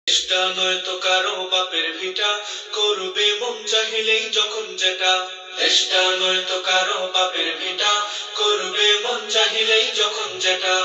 চেষ্টা নয়তো কারো বাপের ভিটা, করবে মন চাহিলেই যখন যেটা। চেষ্টা নয়তো কারো বাপের ভিটা, করবে মন চাহিলেই যখন যেটা।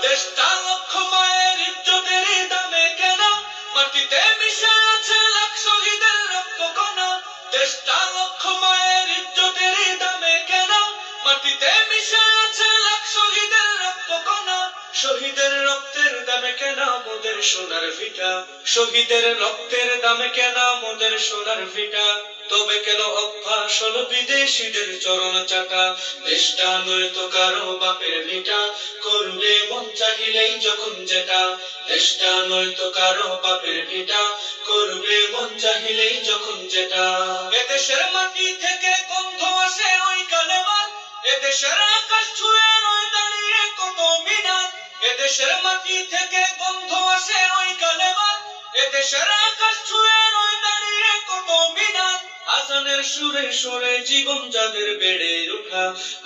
দেশটা লক্ষ মায়ের ইজ্জতের দামে কেনা, মাটিতে মিশে আছে লাখ শহীদের রক্ত কণা। দেশটা লক্ষ মায়ের ইজ্জতের দামে কেনা, মাটিতে মিশে আছে লাখ শহীদের রক্ত কণা। শহীদের রক্তের দামে কেনা মোদের সোনার ভিটা, শহীদের রক্তের দামে কেনা মোদের সোনার ভিটা। তবে কেন অভ্যাস হলো বিদেশিদের চরণ চাটা। দেশটা নয়তো কারো বাপের ভিটা, করবে মন চাহিলেই যখন যেটা। দেশটা নয়তো কারো বাপের ভিটা, করবে মন চাহিলেই যখন যেটা। এদেশের মাটি থেকে গন্ধ আসে ওই কালেমার, এদেশের আকাশ ছুঁয়ে রয় দাঁড়িয়ে কত মিনার। এদেশের মাটি থেকে গন্ধ আসে ওই কালেমার, এদেশের আকাশ ছুঁয়ে রয় দাঁড়িয়ে কত মিনার। আজানের সুরে সুরে জীবন যাদের বেড়ে ওঠা,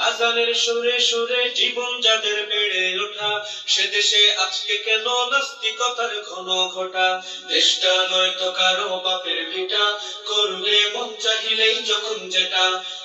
আজানের সুরে সুরে জীবন যাদের বেড়ে ওঠা। সে দেশে আজকে কেন নাস্তিকতার ঘন ঘটা। দেশটা নয়তো কারো বাপের ভিটা, করবে মন চাহিলেই যখন যেটা।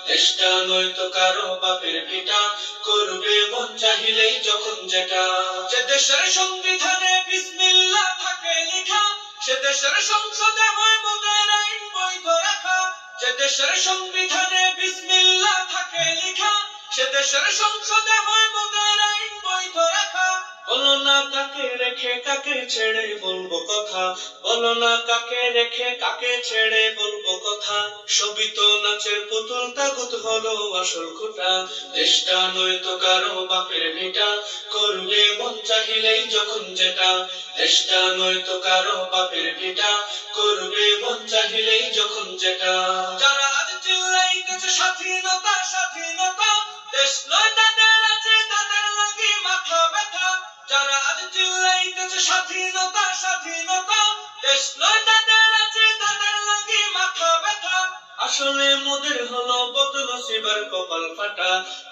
দেশটা নয়তো কারো বাপের ভিটা, করবে মন চাহিলেই যখন যেটা। যে দেশের সংবিধানে বিসমিল্লাহ থাকে লেখা, সে দেশের সংসদে হয় মোদের আইন বৈধ রাখা। যে দেশের সংবিধানে বিসমিল্লাহ থাকে লেখা, সে দেশের সংসদে হয় মোদের আইন বৈধ রাখা। বলো না কাকে রেখে কাকে ছেড়ে বলবো কথা, বলো না কাকে রেখে কাকে ছেড়ে বলবো কথা। সবই তো নাচের পুতুল, তাগুত হলো আসল খোটা। দেশটা নয়তো কারো বাপের ভিটা, করবে মন চাহিলেই যখন যেটা। দেশটা নয়তো কারো বাপের ভিটা, করবে মন চাহিলেই যখন যেটা। যারা আজ চিল্লাইতেছে স্বাধীনতা স্বাধীনতা, দেশ নয় তাদের আছে তাদের লাগি মাথা ব্যথা। যারা আজ চিল্লাইতেছে স্বাধীনতা স্বাধীনতা, দেশ নয় তাদের আছে তাদের লাগি মাথা ব্যথা। আসলে মোদের হলো বদনসিবার কপাল ফাটা,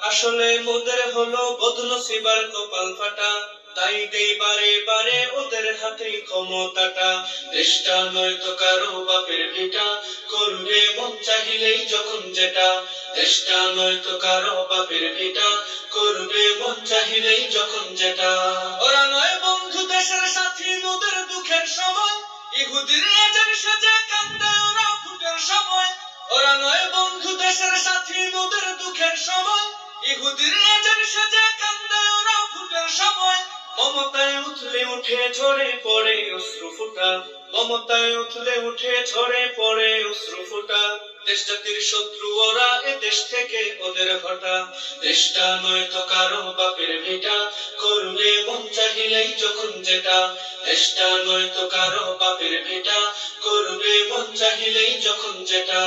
আসলে মোদের হলো বদনসিবার কপাল ফাটা। তাই দেই বারে বারে ওদের হাতে ক্ষমতাটা। দেশটা নয়তো কারো বাপের ভিটা, করবে মন চাহিলেই যখন যেটা। দেশটা নয়তো কারো বাপের ভিটা, করবে মন চাহিলেই যখন যেটা। ওরা নয় বন্ধু দেশের সাথী মোদের দুঃখের সময়, ইহুদির এজেন্ট সেজে কান্দে ওরা ভোটের সময়। ওরা নয় বন্ধু দেশের সাথী মোদের দুঃখের সময়, ইহুদির এজেন্ট সেজে কান্দে ওরা ভোটের সময়। মমতায় উঠলে উঠে ঝরে পড়ে অশ্রু ফোঁটা, মমতায় উঠলে উঠে ঝরে পড়ে অশ্রু ফোঁটা। দেশ জাতির শত্রু ওরা, এ দেশ থেকে ওদের হটা। দেশটা নয়তো কারো বাপের ভিটা, করবে মন চাহিলেই যখন যেটা। দেশটা নয়তো কারো বাপের ভিটা, করবে মন চাহিলেই যখন যেটা।